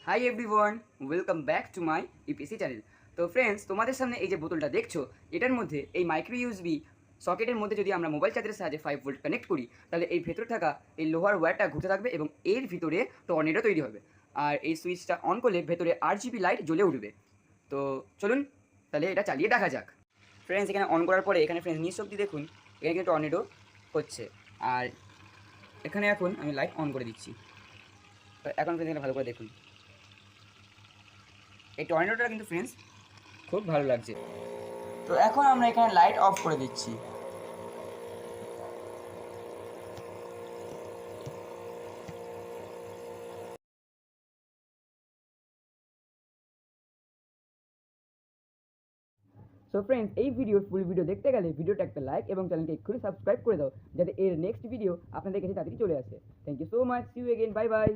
Hi everyone, welcome back to my EPC channel. তো friends, তোমাদের সামনে এই যে বোতলটা দেখছো, এটার মধ্যে এই মাইক্রো ইউএসবি সকেটের মধ্যে যদি আমরা মোবাইল চার্জারের সাহায্যে 5 ভোল্ট কানেক্ট করি, তাহলে এই ভেতরে থাকা এই লোহার ওয়্যারটা ঘুরতে থাকবে এবং এর ভিতরে টর্নেডো তৈরি হবে। আর এই সুইচটা অন করলে ভেতরে RGB লাইট জ্বলে উঠবে। তো চলুন তাহলে এটা চালিয়ে দেখা যাক। ফ্রেন্ডস, এখানে অন করার পরে এখানে ফ্রেন্ডস নিঃশব্দে দেখুন, এখানে কিন্তু টর্নেডো হচ্ছে। আর এখানে এখন আমি লাইট অন করে দিচ্ছি। তো এখন ফ্রেন্ডস এখানে ভালো করে দেখুন, এই টর্নেডোটা কিন্তু ফ্রেন্ডস খুব ভালো লাগছে। তো এখন আমরা এখানে লাইট অফ করে দিচ্ছি। সো ফ্রেন্ডস, এই ভিডিওর ফুল ভিডিও দেখতে গেলে ভিডিওটা একটা লাইক এবং চ্যানেলকে এক্ষুনি সাবস্ক্রাইব করে দাও, যাতে এর নেক্সট ভিডিও আপনাদের কাছে তাড়াতাড়ি চলে আসে। Thank you so much, see you again, bye by.